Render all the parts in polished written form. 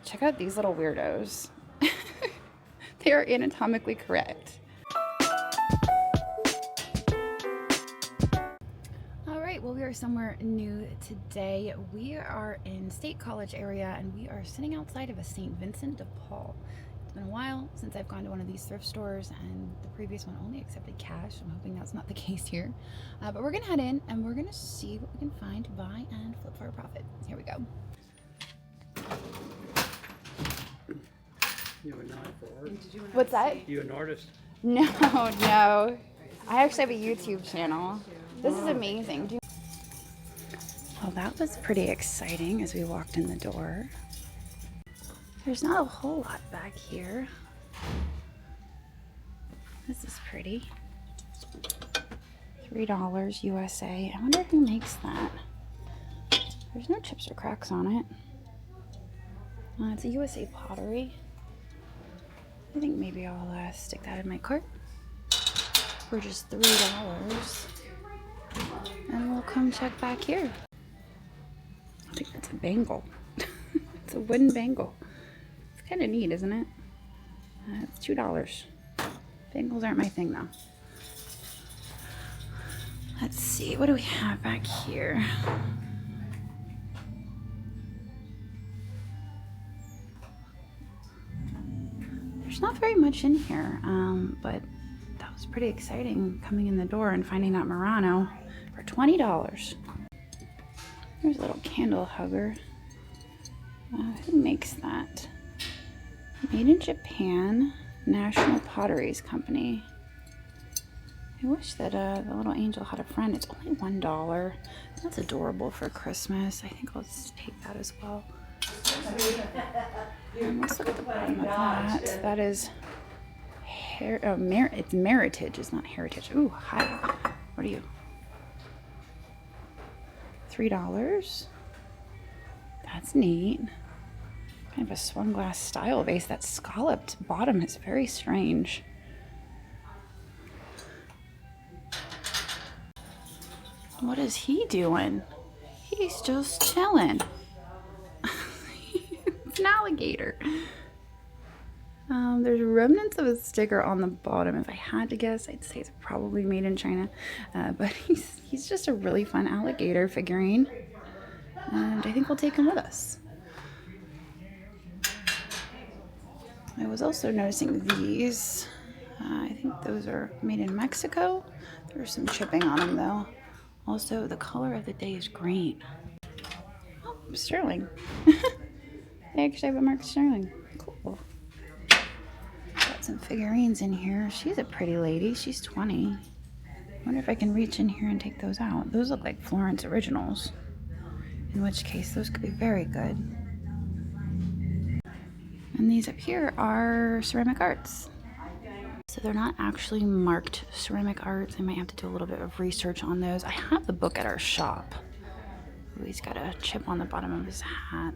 check out these little weirdos. They are anatomically correct. All right, well, we are somewhere new today. We are in State College area, and we are sitting outside of a St. Vincent de Paul. It's been a while since I've gone to one of these thrift stores, and the previous one only accepted cash. I'm hoping that's not the case here. But we're gonna head in, and we're gonna see what we can find, buy, and flip for a profit. Here we go. You an artist? What's that? You an artist? No, no. I actually have a YouTube channel. This is amazing. Well, that was pretty exciting as we walked in the door. There's not a whole lot back here. This is pretty. $3 USA. I wonder who makes that. There's no chips or cracks on it. It's a USA pottery. I think maybe I'll stick that in my cart for just $3. And we'll come check back here. I think that's a bangle. It's a wooden bangle. It's kind of neat, isn't it? It's $2. Bangles aren't my thing, though. Let's see, what do we have back here? There's not very much in here, but that was pretty exciting coming in the door and finding that Murano for $20. There's a little candle hugger. Who makes that? Made in Japan, National Potteries Company. I wish that the little angel had a friend. It's only $1. That's adorable for Christmas. I think I'll just take that as well. Let's look at the bottom of that. That is it's Meritage, it's not Heritage. Ooh, hi. What are you? $3. That's neat. Kind of a swung glass style vase. That scalloped bottom is very strange. What is he doing? He's just chilling. It's an alligator. There's remnants of a sticker on the bottom. If I had to guess, I'd say it's probably made in China. But he's just a really fun alligator figurine. And I think we'll take him with us. I was also noticing these. I think those are made in Mexico. There's some chipping on them though. Also, the color of the day is green. Oh, sterling. They actually have a marked sterling. Cool. Got some figurines in here. She's a pretty lady. She's 20. I wonder if I can reach in here and take those out. Those look like Florence originals. In which case, those could be very good. And these up here are ceramic arts. So they're not actually marked ceramic arts. I might have to do a little bit of research on those. I have the book at our shop. Ooh, he's got a chip on the bottom of his hat.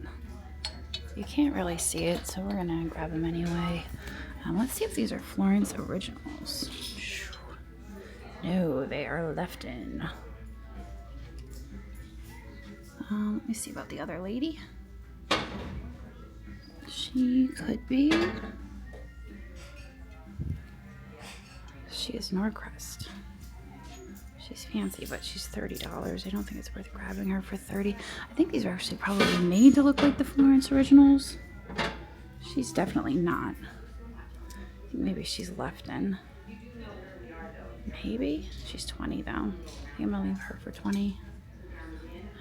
You can't really see it, so we're gonna grab them anyway. Let's see if these are Florence originals. No, they are left in. Let me see about the other lady. She could be. She is Norcrest. She's fancy, but she's $30. I don't think it's worth grabbing her for $30. I think these are actually probably made to look like the Florence originals. She's definitely not. I think maybe she's left in. Maybe. She's 20 though. I think I'm gonna leave her for 20.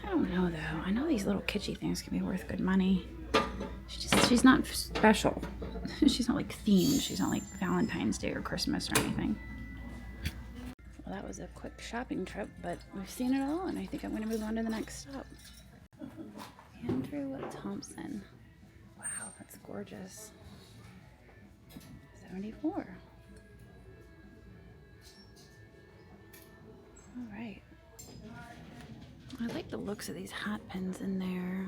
I don't know though. I know these little kitschy things can be worth good money. She's not special. She's not like themed. She's not like Valentine's Day or Christmas or anything. Well, that was a quick shopping trip, but we've seen it all, and I think I'm going to move on to the next stop. Andrew Thompson. Wow, that's gorgeous. 74. All right. I like the looks of these hat pins in there.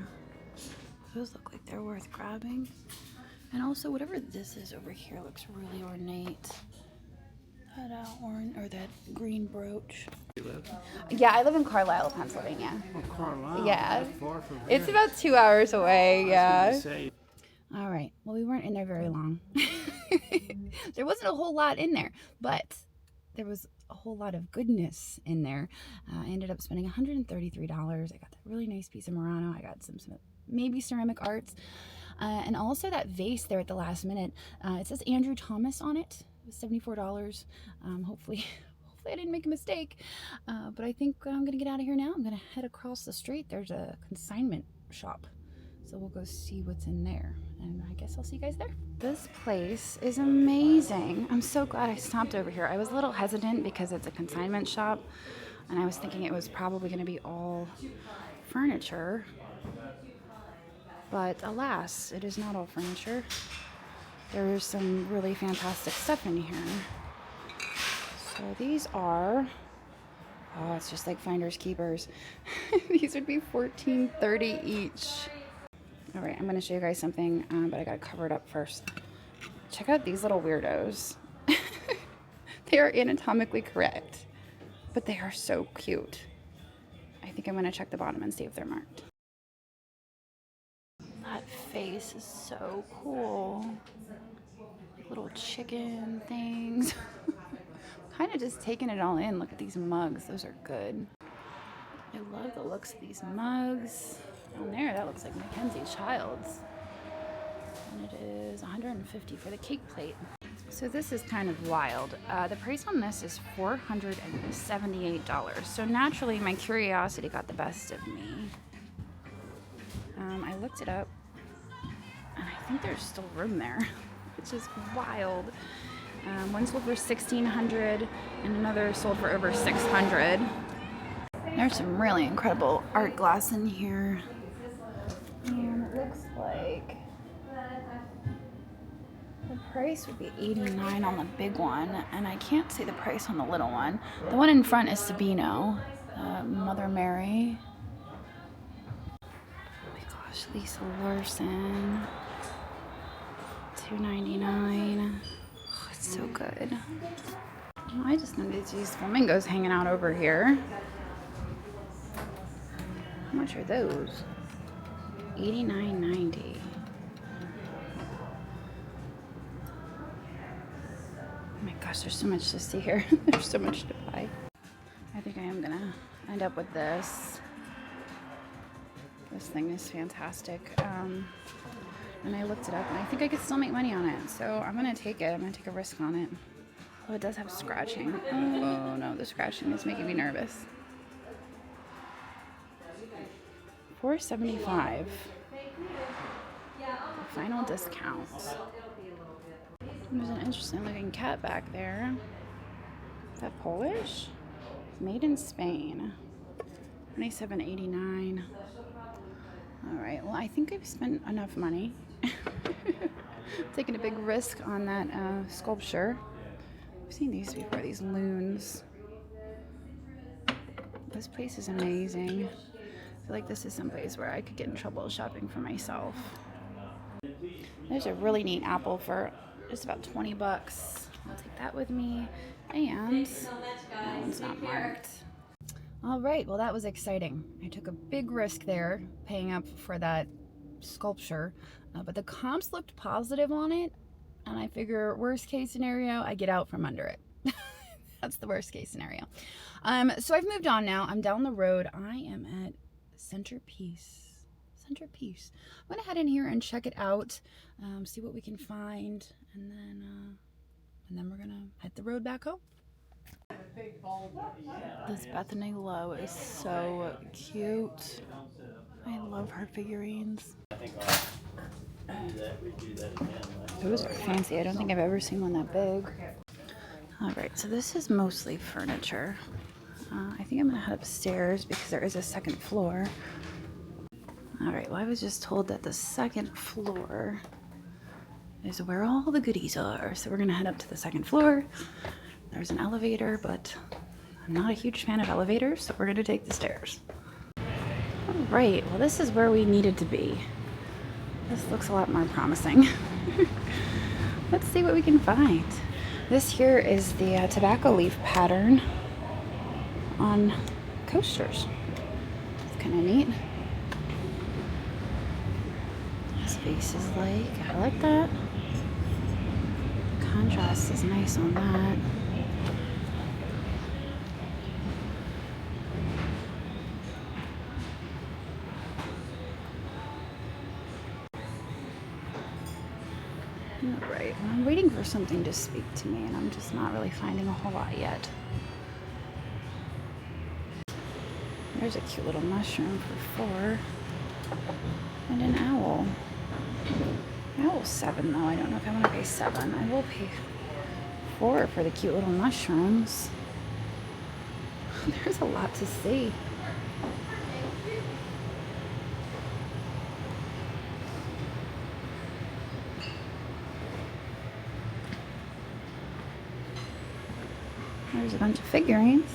Those look like they're worth grabbing. And also, whatever this is over here looks really ornate. That orange or that green brooch. You live? Yeah, I live in Carlisle, Pennsylvania. Oh, Carlisle. Yeah. That's far from here. It's about 2 hours away. Yeah. All right, well, we weren't in there very long. There wasn't a whole lot in there, but there was a whole lot of goodness in there. I ended up spending $133. I got that really nice piece of Murano. I got some maybe ceramic arts, and also that vase there at the last minute. It says Andrew Thomas on it. It was $74. Hopefully I didn't make a mistake, but I think I'm gonna get out of here now. I'm gonna head across the street. There's a consignment shop, so we'll go see what's in there, and I guess I'll see you guys there. This place is amazing. I'm so glad I stopped over here. I was a little hesitant because it's a consignment shop, and I was thinking it was probably gonna be all furniture, but alas, it is not all furniture. There's some really fantastic stuff in here. So these are, oh, it's just like finders keepers. These would be $14.30 each. All right, I'm gonna show you guys something, but I gotta cover it up first. Check out these little weirdos. They are anatomically correct, but they are so cute. I think I'm gonna check the bottom and see if they're marked. That face is so cool. Like little chicken things. Kind of just taking it all in. Look at these mugs. Those are good. I love the looks of these mugs. Down there, that looks like Mackenzie Childs. And it is $150 for the cake plate. So this is kind of wild. The price on this is $478. So naturally, my curiosity got the best of me. I looked it up, and I think there's still room there, which is wild. One sold for $1,600 and another sold for over $600. There's some really incredible art glass in here. And it looks like the price would be $89 on the big one, and I can't see the price on the little one. The one in front is Sabino, Mother Mary. Oh my gosh, Lisa Larson, $2.99. Oh, it's so good. Oh, I just noticed these flamingos hanging out over here. How much are those? $89.90. Oh my gosh, there's so much to see here. There's so much to buy. I think I am gonna end up with this. This thing is fantastic. And I looked it up, and I think I could still make money on it. So I'm gonna take it. I'm gonna take a risk on it. Oh, it does have scratching. Oh no, the scratching is making me nervous. $475. Final discount. There's an interesting looking cat back there. Is that Polish? Made in Spain. $27.89. All right, well, I think I've spent enough money. Taking a big risk on that sculpture. I've seen these before, these loons. This place is amazing. I feel like this is someplace where I could get in trouble shopping for myself. There's a really neat apple for just about 20 bucks. I'll take that with me. And that one's not marked. All right, well, that was exciting. I took a big risk there, paying up for that sculpture, but the comps looked positive on it, and I figure worst case scenario, I get out from under it. That's the worst case scenario. So I've moved on now. I'm down the road. I am at Centerpiece. Centerpiece. I'm gonna head in here and check it out, see what we can find, and then we're gonna hit the road back home. This Bethany Lowe is so cute. I love her figurines. Those are fancy. I don't think I've ever seen one that big. All right, so this is mostly furniture. I think I'm gonna head upstairs because there is a second floor. All right, well, I was just told that the second floor is where all the goodies are. So we're gonna head up to the second floor. There's an elevator, but I'm not a huge fan of elevators, so we're gonna take the stairs. All right, well, this is where we needed to be. This looks a lot more promising. Let's see what we can find. This here is the tobacco leaf pattern on coasters. It's kind of neat. Some face is like. I like that. The contrast is nice on that. Alright, well, I'm waiting for something to speak to me, and I'm just not really finding a whole lot yet. There's a cute little mushroom for $4. And an owl. Owl's $7 though. I don't know if I want to pay $7. I will pay $4 for the cute little mushrooms. There's a lot to see. There's a bunch of figurines.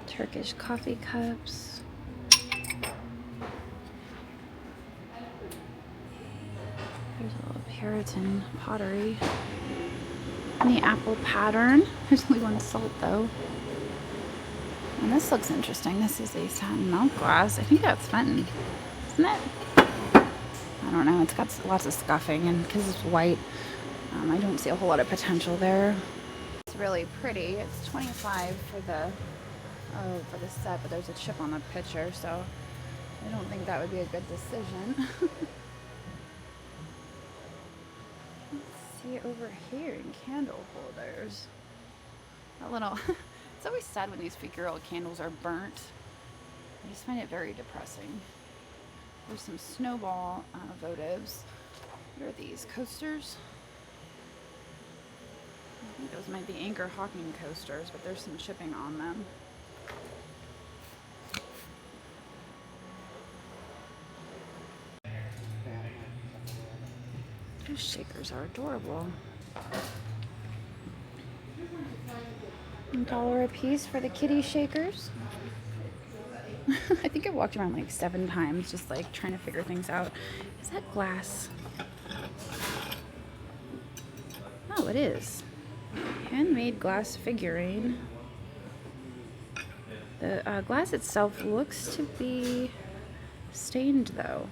Turkish coffee cups. There's a little Puritan pottery. And the apple pattern. There's only one salt though. And this looks interesting. This is a satin milk glass. I think that's Fenton, isn't it? I don't know. It's got lots of scuffing, and because it's white, I don't see a whole lot of potential there. It's really pretty. It's $25 for the set, but there's a chip on the picture, so I don't think that would be a good decision. Let's see over here in candle holders. That little, it's always sad when these figural candles are burnt. I just find it very depressing. There's some snowball votives. What are these? Coasters? I think those might be Anchor Hawking coasters, but there's some chipping on them. Those shakers are adorable. $1 a piece for the kitty shakers. I think I walked around like 7 times just like trying to figure things out. Is that glass? Oh, it is. Handmade glass figurine. The glass itself looks to be stained though.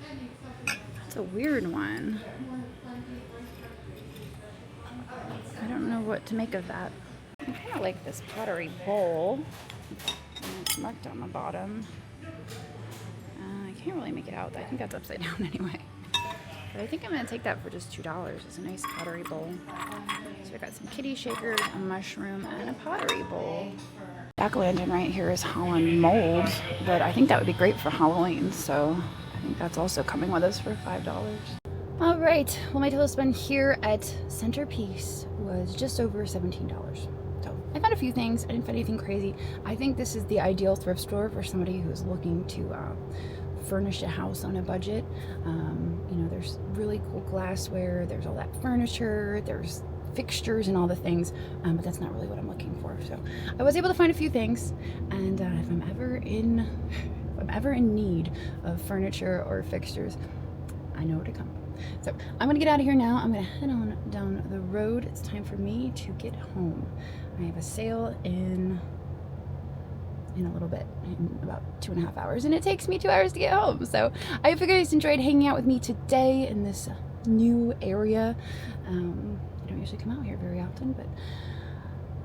That's a weird one. I don't know what to make of that. I kind of like this pottery bowl. And it's marked on the bottom. I can't really make it out. I think that's upside down anyway. But I think I'm going to take that for just $2. It's a nice pottery bowl. So we've got some kitty shakers, a mushroom, and a pottery bowl. Jack-o'-lantern right here is Holland mold, but I think that would be great for Halloween, so I think that's also coming with us for $5. All right, well, my total spend here at Centerpiece was just over $17. So I found a few things. I didn't find anything crazy. I think this is the ideal thrift store for somebody who's looking to furnish a house on a budget. You know, there's really cool glassware, there's all that furniture, there's fixtures and all the things, but that's not really what I'm looking for. So I was able to find a few things, and if I'm ever in need of furniture or fixtures, I know where to come. So I'm gonna get out of here now. I'm gonna head on down the road. It's time for me to get home. I have a sale in a little bit, in about 2.5 hours, and it takes me 2 hours to get home. So I hope you guys enjoyed hanging out with me today in this new area. I don't usually come out here very often, but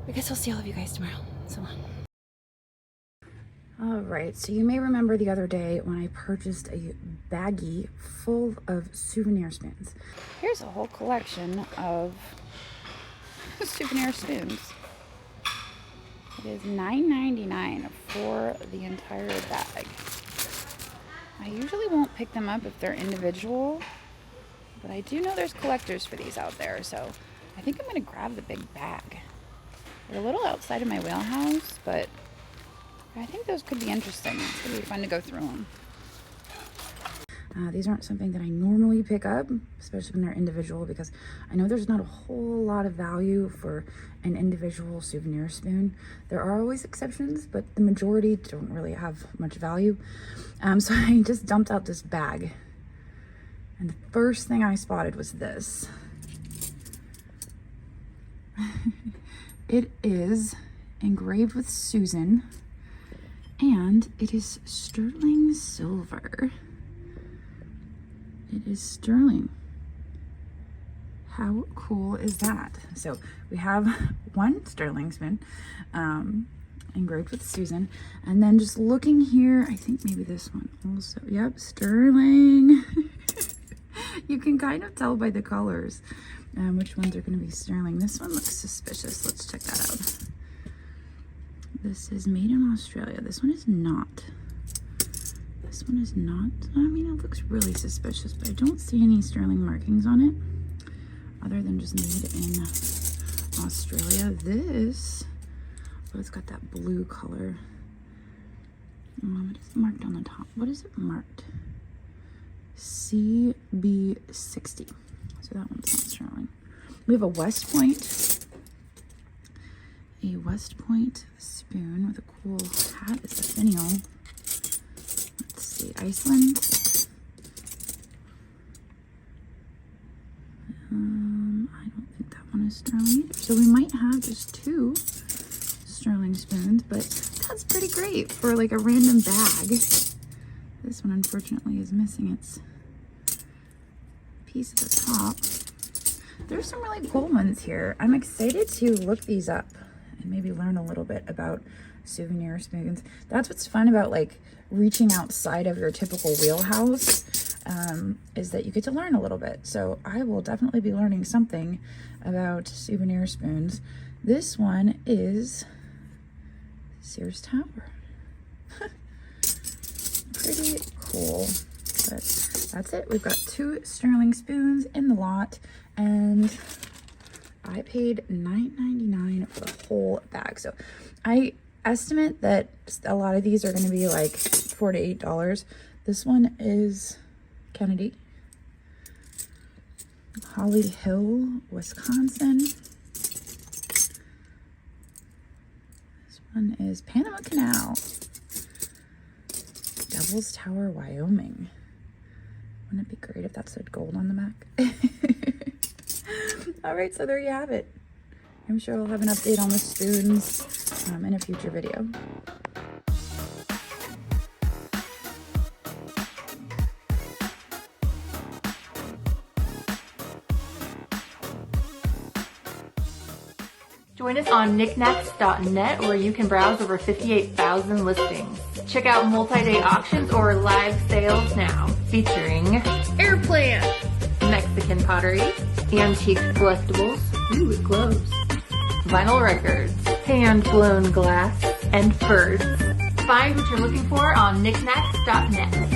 I guess I'll see all of you guys tomorrow. So long. All right, so you may remember the other day when I purchased a baggie full of souvenir spoons. Here's a whole collection of souvenir spoons. It is $9.99 for the entire bag. I usually won't pick them up if they're individual, but I do know there's collectors for these out there, so I think I'm gonna grab the big bag. They're a little outside of my wheelhouse, but I think those could be interesting. It's gonna be fun to go through them. These aren't something that I normally pick up, especially when they're individual, because I know there's not a whole lot of value for an individual souvenir spoon. There are always exceptions, but the majority don't really have much value. So I just dumped out this bag. And the first thing I spotted was this. It is engraved with Susan, and it is sterling silver. it is sterling. How cool is that? So we have one sterling spoon engraved with Susan, and then just looking here, I think maybe this one also. Yep, sterling. You can kind of tell by the colors which ones are going to be sterling. This one looks suspicious. Let's check that out. This is made in Australia. This one is not. This one is not. I mean, it looks really suspicious, but I don't see any sterling markings on it other than just made in Australia. This, oh, it's got that blue color. It is marked on the top. What is it marked? CB60. So that one's not sterling. We have a West Point. A West Point spoon with a cool hat. It's a finial. Let's see, Iceland. I don't think that one is sterling either. So we might have just two sterling spoons, but that's pretty great for like a random bag. This one unfortunately is missing its piece at the top. There's some really cool ones here. I'm excited to look these up and maybe learn a little bit about souvenir spoons. That's what's fun about like reaching outside of your typical wheelhouse, is that you get to learn a little bit. So I will definitely be learning something about souvenir spoons. This one is Sears Tower. Pretty cool. But that's it. We've got two sterling spoons in the lot, and I paid $9.99 for the whole bag. So I estimate that a lot of these are going to be like $4 to $8. This one is Kennedy, Holly Hill, Wisconsin. This one is Panama Canal, Devil's Tower, Wyoming. Wouldn't it be great if that said gold on the back? All right, so there you have it. I'm sure I'll have an update on the spoons in a future video. Join us on knickknacks.net, where you can browse over 58,000 listings. Check out multi-day auctions or live sales now, featuring airplane, Mexican pottery, antique collectibles, ooh, it glows, vinyl records, hand-blown glass, and furs. Find what you're looking for on knickknacks.net.